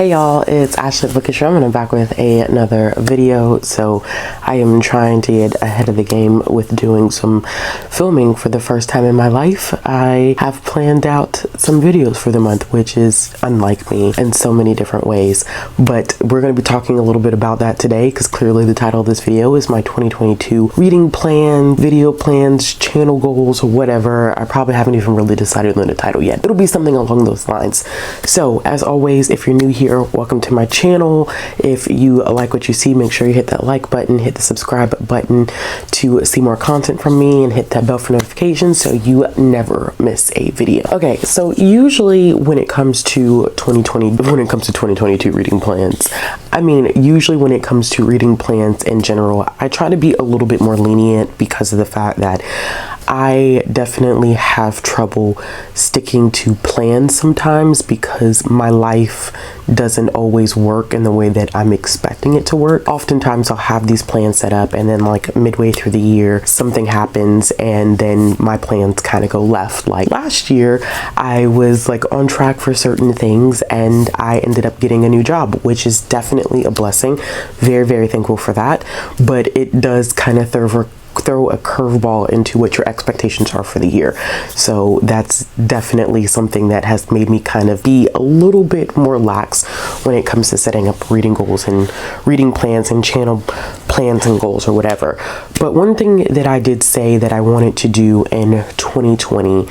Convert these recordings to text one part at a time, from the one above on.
Hey y'all, it's Ashley Bookishrealm and I'm back with another video. So I am trying to get ahead of the game with doing some filming for the first time in my life. I have planned out some videos for the month, which is unlike me in so many different ways. But we're going to be talking a little bit about that today because clearly the title of this video is my 2022 reading plan, video plans, channel goals, or whatever. I probably haven't even really decided on the title yet. It'll be something along those lines. So as always, if you're new here, welcome to my channel. If you like what you see, make sure you hit that like button, hit the subscribe button to see more content from me, and hit that bell for notifications so you never miss a video. Okay, so usually when it comes to 2022 reading plans, usually when it comes to reading plans in general, I try to be a little bit more lenient because of the fact that I definitely have trouble sticking to plans sometimes because my life doesn't always work in the way that I'm expecting it to work. Oftentimes I'll have these plans set up and then like midway through the year, something happens and then my plans kind of go left. Like last year, I was like on track for certain things and I ended up getting a new job, which is definitely a blessing. Very, very thankful for that. But it does kind of throw a curveball into what your expectations are for the year. So that's definitely something that has made me kind of be a little bit more lax when it comes to setting up reading goals and reading plans and channel plans and goals or whatever. But one thing that I did say that I wanted to do in 2020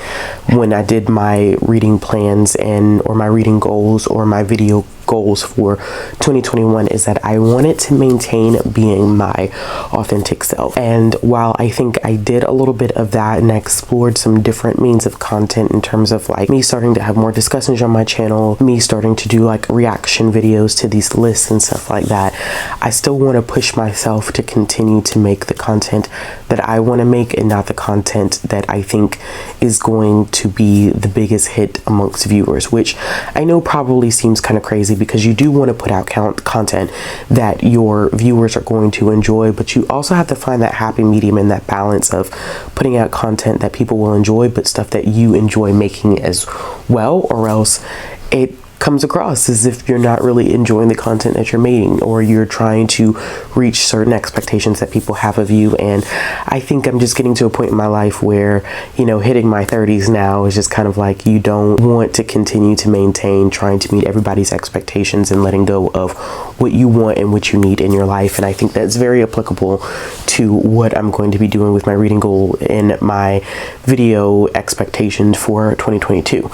when I did my reading plans or my reading goals or my video goals for 2021 is that I wanted to maintain being my authentic self. And while I think I did a little bit of that and I explored some different means of content in terms of like me starting to have more discussions on my channel, me starting to do like reaction videos to these lists and stuff like that, I still want to push myself to continue to make the content that I want to make and not the content that I think is going to be the biggest hit amongst viewers, which I know probably seems kind of crazy because you do want to put out content that your viewers are going to enjoy, but you also have to find that happy medium and that balance of putting out content that people will enjoy, but stuff that you enjoy making as well, or else it comes across as if you're not really enjoying the content that you're making, or you're trying to reach certain expectations that people have of you. And I think I'm just getting to a point in my life where, you know, hitting my 30s now is just kind of like you don't want to continue to maintain trying to meet everybody's expectations and letting go of what you want and what you need in your life. And I think that's very applicable to what I'm going to be doing with my reading goal and my video expectations for 2022.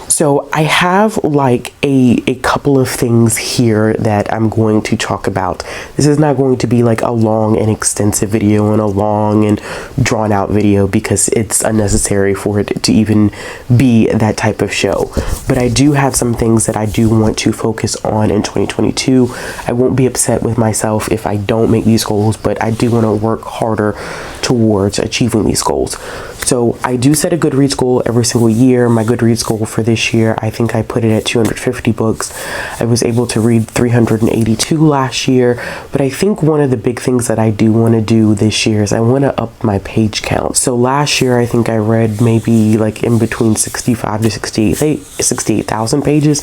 So I have like a couple of things here that I'm going to talk about. This is not going to be like a long and extensive video and a long and drawn out video because it's unnecessary for it to even be that type of show. But I do have some things that I do want to focus on in 2022. I won't be upset with myself if I don't make these goals, but I do want to work harder towards achieving these goals. So I do set a Goodreads goal every single year. My Goodreads goal for this year, I think I put it at 250 books. I was able to read 382 last year, but I think one of the big things that I do want to do this year is I want to up my page count. So last year, I think I read maybe like in between 65 to 68,000 pages.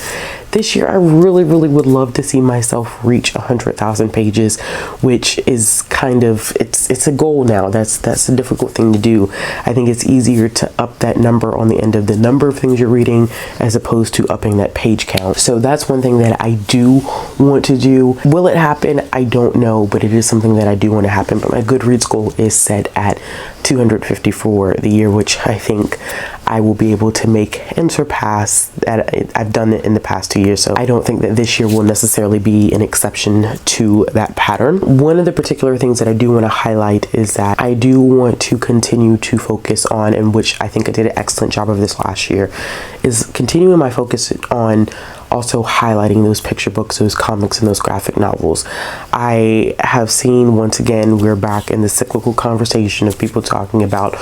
This year, I really, really would love to see myself reach 100,000 pages, which is kind of, it's a goal now. That's a difficult thing to do. I think it's easier to up that number on the end of the number of things you're reading as opposed to upping that page count. So that's one thing that I do want to do. Will it happen? I don't know, but it is something that I do want to happen. But my Goodreads goal is set at 250 for the year, which I think I will be able to make and surpass. That I've done it in the past 2 years, so I don't think that this year will necessarily be an exception to that pattern. One of the particular things that I do want to highlight is that I do want to continue to focus on, and which I think I did an excellent job of this last year, is continuing my focus on also highlighting those picture books, those comics, and those graphic novels. I have seen, once again, we're back in the cyclical conversation of people talking about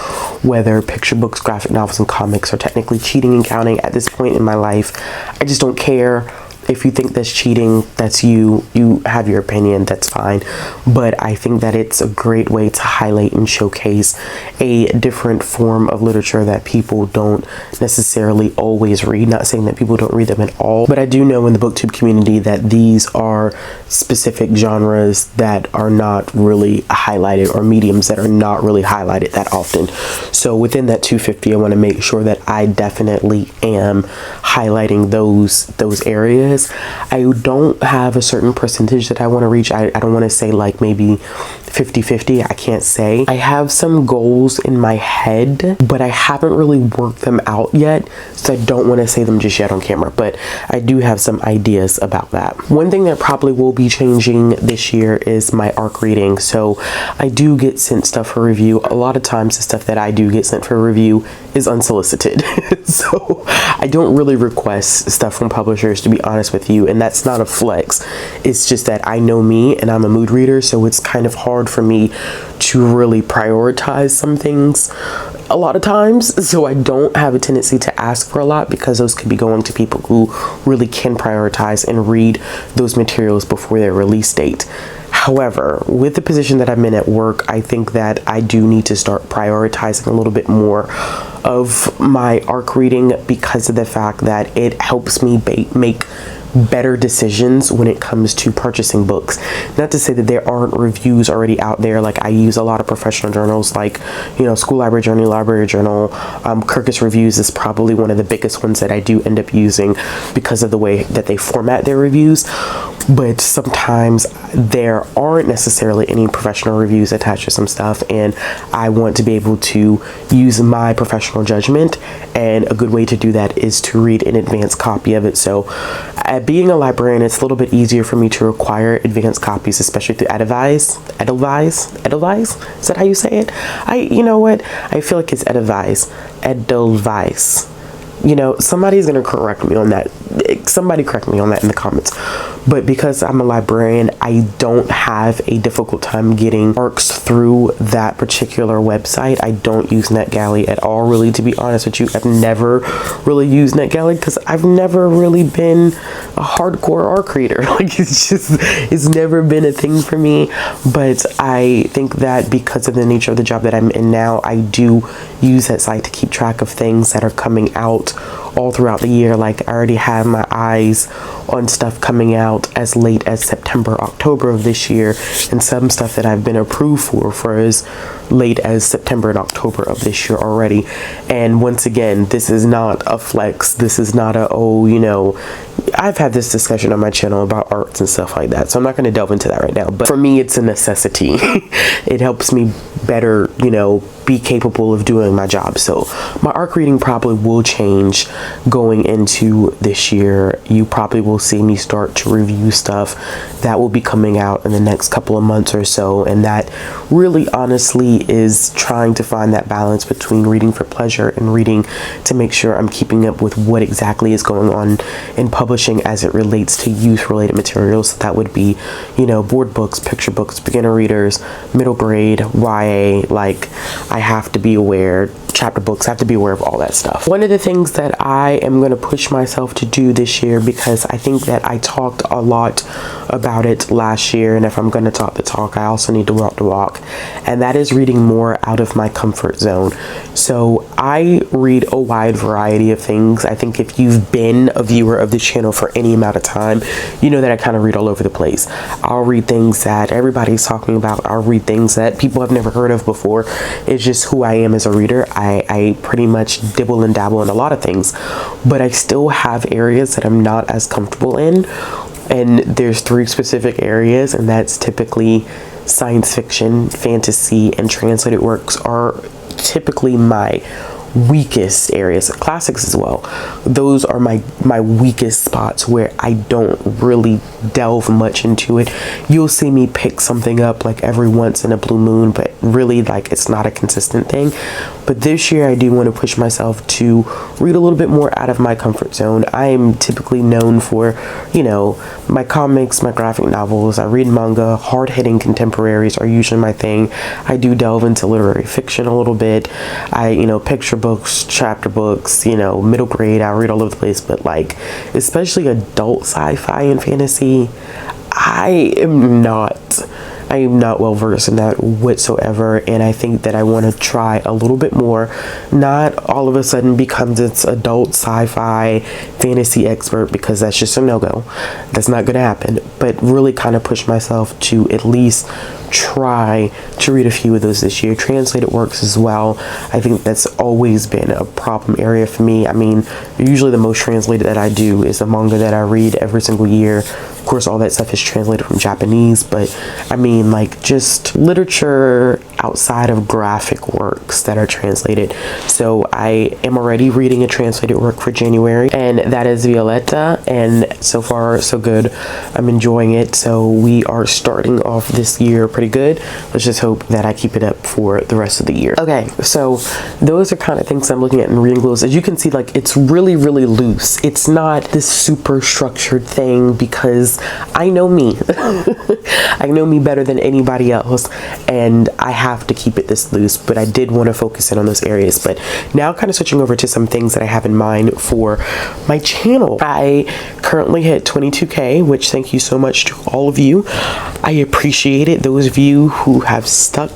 whether picture books, graphic novels, and comics are technically cheating and counting. At this point in my life, I just don't care. If you think that's cheating, that's you have your opinion, that's fine. But I think that it's a great way to highlight and showcase a different form of literature that people don't necessarily always read. Not saying that people don't read them at all, but I do know in the booktube community that these are specific genres that are not really highlighted, or mediums that are not really highlighted that often. So within that 250, I want to make sure that I definitely am highlighting those areas. I don't have a certain percentage that I want to reach. I don't want to say like maybe 50-50. I can't say. I have some goals in my head, but I haven't really worked them out yet, so I don't want to say them just yet on camera, but I do have some ideas about that. One thing that probably will be changing this year is my ARC reading. So I do get sent stuff for review. A lot of times the stuff that I do get sent for review is unsolicited. So I don't really request stuff from publishers, to be honest with you, and that's not a flex. It's just that I know me and I'm a mood reader, so it's kind of hard for me to really prioritize some things a lot of times. So I don't have a tendency to ask for a lot, because those could be going to people who really can prioritize and read those materials before their release date. However, with the position that I'm in at work, I think that I do need to start prioritizing a little bit more of my ARC reading, because of the fact that it helps me make better decisions when it comes to purchasing books. Not to say that there aren't reviews already out there. Like, I use a lot of professional journals, like, you know, School Library Journal, Library Journal. Kirkus Reviews is probably one of the biggest ones that I do end up using because of the way that they format their reviews. But sometimes there aren't necessarily any professional reviews attached to some stuff, and I want to be able to use my professional judgment, and a good way to do that is to read an advanced copy of it. So being a librarian, it's a little bit easier for me to acquire advanced copies, especially through Edelweiss. Is that how you say it? You know what? I feel like it's Edelweiss. You know, somebody's gonna correct me on that. Somebody correct me on that in the comments. But because I'm a librarian, I don't have a difficult time getting ARCs through that particular website. I don't use NetGalley at all, really, to be honest with you. I've never really used NetGalley because I've never really been a hardcore ARC reader. Like, it's never been a thing for me. But I think that because of the nature of the job that I'm in now, I do use that site to keep track of things that are coming out all throughout the year. Like, I already have my eyes on stuff coming out as late as September, October of this year, and some stuff that I've been approved for as late as September and October of this year already. And once again, this is not a flex. This is not a, oh, you know, I've had this discussion on my channel about arts and stuff like that, so I'm not going to delve into that right now. But for me, it's a necessity. It helps me better, you know, be capable of doing my job. So my ARC reading probably will change going into this year. You probably will see me start to review stuff that will be coming out in the next couple of months or so, and that really honestly is trying to find that balance between reading for pleasure and reading to make sure I'm keeping up with what exactly is going on in publishing as it relates to youth related materials. That would be, you know, board books, picture books, beginner readers, middle grade, YA. Like, I have to be aware, chapter books, I have to be aware of all that stuff. One of the things that I am going to push myself to do this year, because I think that I talked a lot about it last year, and if I'm going to talk the talk, I also need to walk the walk, and that is reading more out of my comfort zone. So I read a wide variety of things. I think if you've been a viewer of this channel for any amount of time, you know that I kind of read all over the place. I'll read things that everybody's talking about. I'll read things that people have never heard of before. It's just who I am as a reader. I pretty much dibble and dabble in a lot of things, but I still have areas that I'm not as comfortable in. And there's 3 specific areas, and that's typically science fiction, fantasy, and translated works are typically my weakest areas. Classics as well. Those are my weakest spots where I don't really delve much into it. You'll see me pick something up like every once in a blue moon, but really, like, it's not a consistent thing. But this year I do want to push myself to read a little bit more out of my comfort zone. I am typically known for, you know, my comics, my graphic novels. I read manga. Hard-hitting contemporaries are usually my thing. I do delve into literary fiction a little bit. I, you know, picture books, chapter books, you know, middle grade, I read all over the place. But like, especially adult sci-fi and fantasy, I am not well versed in that whatsoever, and I think that I want to try a little bit more. Not all of a sudden become this adult sci-fi fantasy expert, because that's just a no-go. That's not gonna happen. But really kind of push myself to at least try to read a few of those this year. Translated works as well. I think that's always been a problem area for me. I mean, usually the most translated that I do is the manga that I read every single year. Of course, all that stuff is translated from Japanese, but I mean, like, just literature outside of graphic works that are translated. So I am already reading a translated work for January, and that is Violetta, and so far so good. I'm enjoying it. So we are starting off this year pretty good. Let's just hope that I keep it up for the rest of the year. Okay, so those are kind of things I'm looking at in reading goals. As you can see, like, it's really loose. It's not this super structured thing, because I know me. I know me better than anybody else, and I have to keep it this loose, but I did want to focus in on those areas. But now kind of switching over to some things that I have in mind for my channel. I currently hit 22K, which thank you so much to all of you. I appreciate it. Those of you who have stuck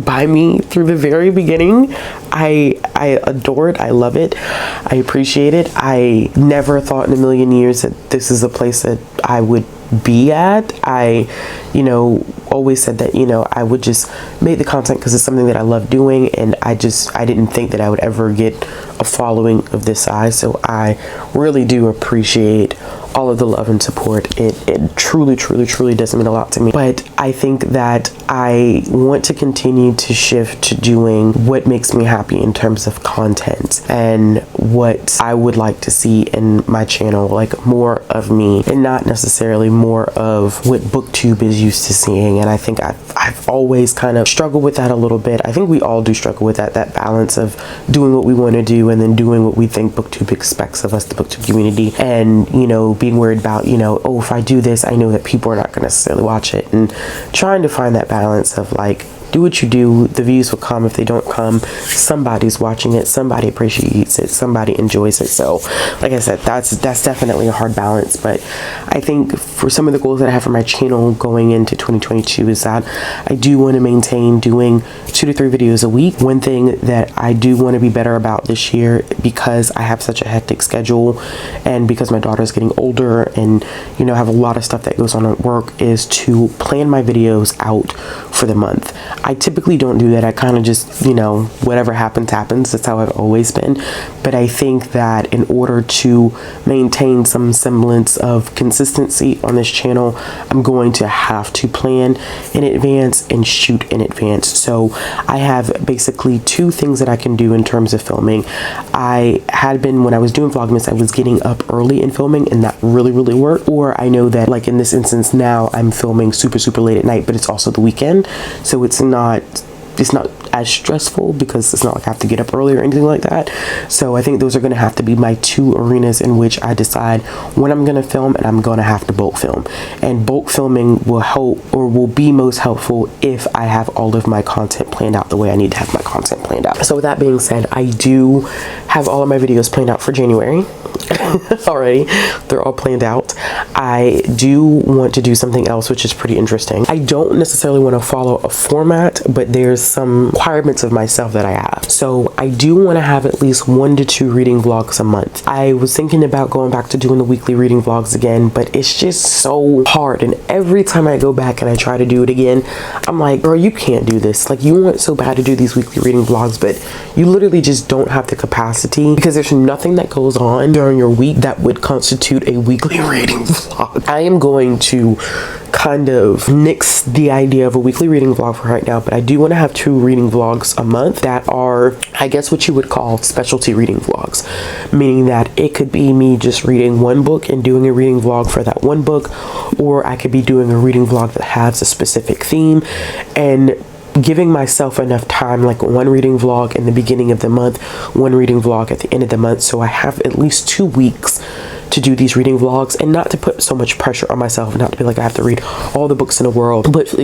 by me through the very beginning, I adore it. I love it. I appreciate it. I never thought in a million years that this is a place that I would be at. I, you know, always said that, you know, I would just make the content because it's something that I love doing, and I didn't think that I would ever get a following of this size. So I really do appreciate all of the love and support. It truly does mean a lot to me. But I think that I want to continue to shift to doing what makes me happy in terms of content, and what I would like to see in my channel, like more of me and not necessarily more of what BookTube is used to seeing. And I think I've always kind of struggled with that a little bit. I think we all do struggle with that balance of doing what we want to do and then doing what we think BookTube expects of us, the BookTube community, and, you know, being worried about, you know, oh, if I do this, I know that people are not going to necessarily watch it, and trying to find that balance of, like, do what you do, the views will come. If they don't come, somebody's watching it, somebody appreciates it, somebody enjoys it. So like I said, that's definitely a hard balance. But I think for some of the goals that I have for my channel going into 2022 is that I do want to maintain doing 2 to 3 videos a week. One thing that I do want to be better about this year, because I have such a hectic schedule and because my daughter's getting older and, you know, have a lot of stuff that goes on at work, is to plan my videos out for the month. I typically don't do that. I kind of just, you know, whatever happens, happens. That's how I've always been. But I think that in order to maintain some semblance of consistency on this channel, I'm going to have to plan in advance and shoot in advance. So I have basically 2 things that I can do in terms of filming. I had been, when I was doing Vlogmas, I was getting up early and filming, and that really worked. Or I know that, like in this instance now, I'm filming super late at night, but it's also the weekend. So it's not as stressful, because it's not like I have to get up early or anything like that. So I think those are going to have to be my 2 arenas in which I decide when I'm going to film, and I'm going to have to bulk film. And bulk filming will help, or will be most helpful, if I have all of my content planned out the way I need to have my content planned out. So with that being said, I do have all of my videos planned out for January already. They're all planned out. I do want to do something else, which is pretty interesting. I don't necessarily want to follow a format, but there's some requirements of myself that I have. So I do want to have at least 1 to 2 reading vlogs a month. I was thinking about going back to doing the weekly reading vlogs again, but it's just so hard. And every time I go back and I try to do it again, I'm like, girl, you can't do this. Like, you want so bad to do these weekly reading vlogs, but you literally just don't have the capacity, because there's nothing that goes on during your week that would constitute a weekly reading vlog. I am going to kind of nix the idea of a weekly reading vlog for right now, but I do want to have 2 reading vlogs a month that are, I guess, what you would call specialty reading vlogs, meaning that it could be me just reading one book and doing a reading vlog for that one book, or I could be doing a reading vlog that has a specific theme and giving myself enough time, like one reading vlog in the beginning of the month, one reading vlog at the end of the month, so I have at least 2 weeks to do these reading vlogs, and not to put so much pressure on myself, not to be like I have to read all the books in the world. But for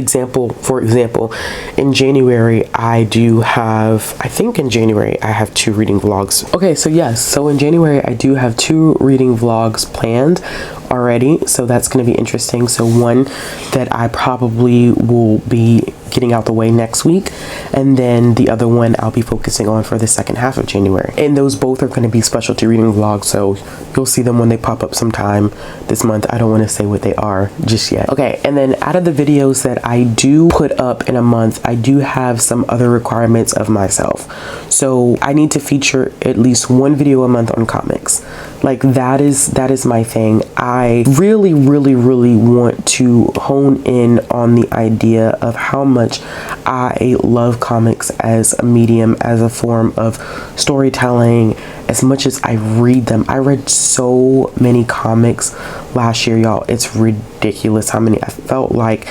example, in January I think in January I have 2 reading vlogs. Okay, so yes, so in January I do have 2 reading vlogs planned already, so that's going to be interesting. So one that I probably will be getting out the way next week, and then the other one I'll be focusing on for the second half of January, and those both are going to be specialty reading vlogs, so you'll see them when they pop up sometime this month. I don't want to say what they are just yet. Okay, and then out of the videos that I do put up in a month, I do have some other requirements of myself. So I need to feature at least 1 video a month on comics. Like that is my thing. I really want to hone in on the idea of how much I love comics as a medium, as a form of storytelling, as much as I read them. I read so many comics last year, y'all. It's ridiculous how many. I felt like,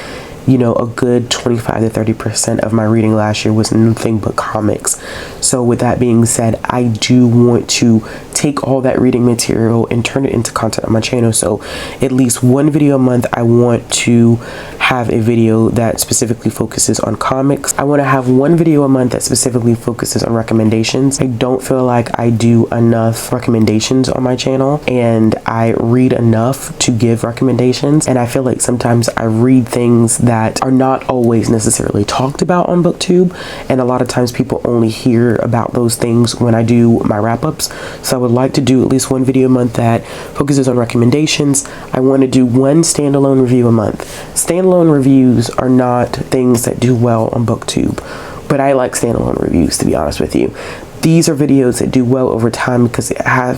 you know, a good 25 to 30% of my reading last year was nothing but comics. So with that being said, I do want to take all that reading material and turn it into content on my channel. So at least 1 video a month, I want to have a video that specifically focuses on comics. I want to have 1 video a month that specifically focuses on recommendations. I don't feel like I do enough recommendations on my channel, and I read enough to give recommendations, and I feel like sometimes I read things that are not always necessarily talked about on BookTube, and a lot of times people only hear about those things when I do my wrap-ups. So I would like to do at least 1 video a month that focuses on recommendations. I want to do 1 standalone review a month. Standalone reviews are not things that do well on BookTube, but I like standalone reviews, to be honest with you. These are videos that do well over time because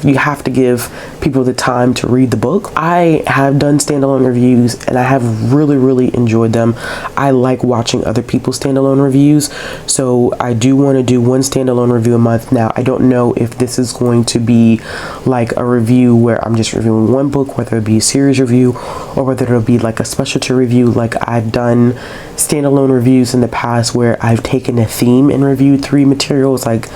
you have to give people the time to read the book. I have done standalone reviews and I have really enjoyed them. I like watching other people's standalone reviews, so I do want to do 1 standalone review a month. Now, I don't know if this is going to be like a review where I'm just reviewing 1 book, whether it be a series review or whether it'll be like a specialty review. Like I've done standalone reviews in the past where I've taken a theme and reviewed 3 materials. Like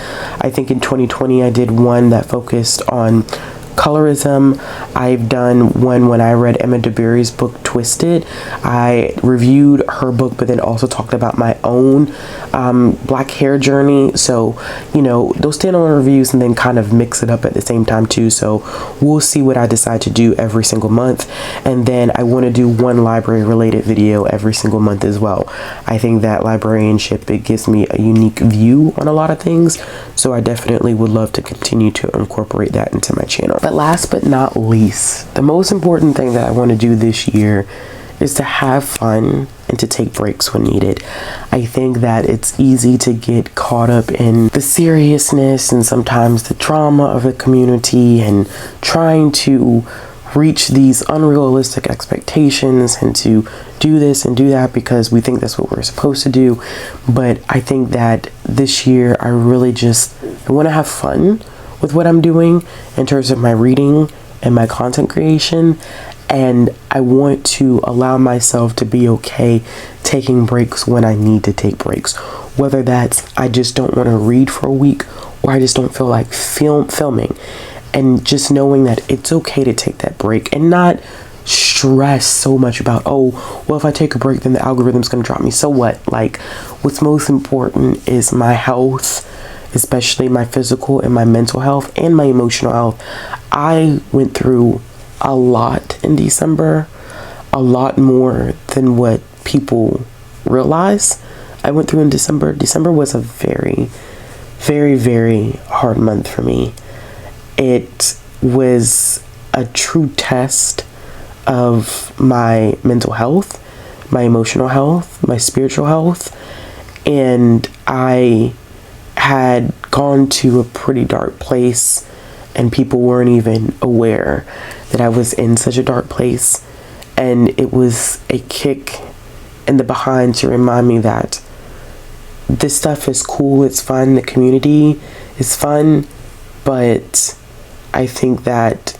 I think in 2020 I did one that focused on colorism. I've done one when I read Emma DeBerry's book Twisted. I reviewed her book but then also talked about my own black hair journey. So, you know, those standalone reviews, and then kind of mix it up at the same time too. So we'll see what I decide to do every single month. And then I want to do 1 library related video every single month as well. I think that librarianship, it gives me a unique view on a lot of things, so I definitely would love to continue to incorporate that into my channel. But last but not least, the most important thing that I want to do this year is to have fun and to take breaks when needed. I think that it's easy to get caught up in the seriousness and sometimes the drama of the community and trying to reach these unrealistic expectations and to do this and do that because we think that's what we're supposed to do. But I think that this year I want to have fun with what I'm doing in terms of my reading and my content creation, and I want to allow myself to be okay taking breaks when I need to take breaks, whether that's I just don't want to read for a week or I just don't feel like filming, and just knowing that it's okay to take that break and not stress so much about, oh, well, if I take a break then the algorithm's gonna drop me. So what? Like, what's most important is my health, especially my physical and my mental health and my emotional health. I went through a lot in December, a lot more than what people realize I went through in December. December was a very hard month for me. It was a true test of my mental health, my emotional health, my spiritual health, and I had gone to a pretty dark place and people weren't even aware that I was in such a dark place. And it was a kick in the behind to remind me that this stuff is cool, it's fun, the community is fun, but I think that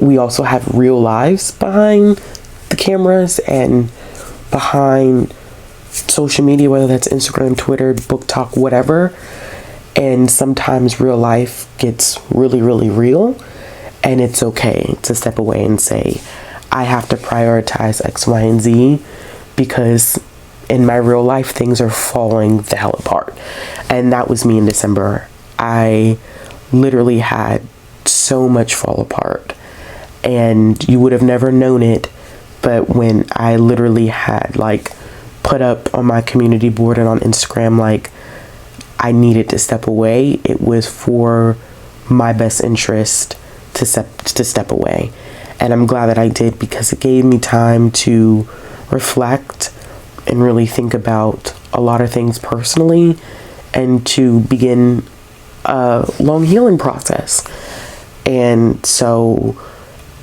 we also have real lives behind the cameras and behind social media, whether that's Instagram, Twitter, book talk, whatever. And sometimes real life gets really, really real. And it's okay to step away and say, I have to prioritize X, Y, and Z, because in my real life, things are falling the hell apart. And that was me in December. I literally had so much fall apart. And you would have never known it, but when I literally had like put up on my community board and on Instagram, like I needed to step away, it was for my best interest to step away. And I'm glad that I did, because it gave me time to reflect and really think about a lot of things personally, and to begin a long healing process. And so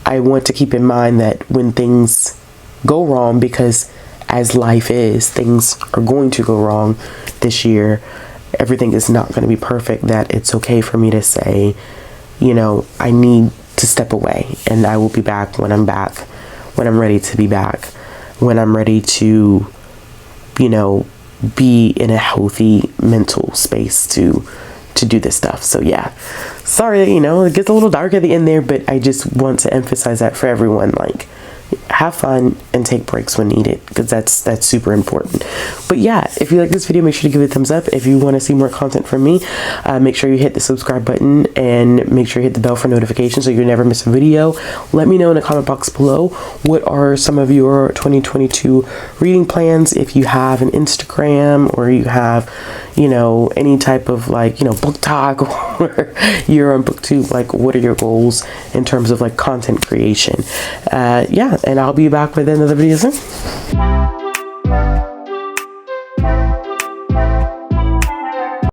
I want to keep in mind that when things go wrong, because as life is, things are going to go wrong this year, everything is not going to be perfect, that it's okay for me to say, you know, I need to step away, and I will be back when I'm back, when I'm ready to be back, when I'm ready to, you know, be in a healthy mental space to do this stuff. So yeah, sorry, you know, it gets a little dark at the end there, but I just want to emphasize that for everyone, like, have fun and take breaks when needed, because that's super important. But yeah, if you like this video, make sure to give it a thumbs up. If you want to see more content from me, make sure you hit the subscribe button and make sure you hit the bell for notifications so you never miss a video. Let me know in the comment box below, what are some of your 2022 reading plans? If you have an Instagram, or you have, you know, any type of like, you know, book talk, or you're on booktube, like what are your goals in terms of like content creation? Yeah, and I'll be back with another video soon.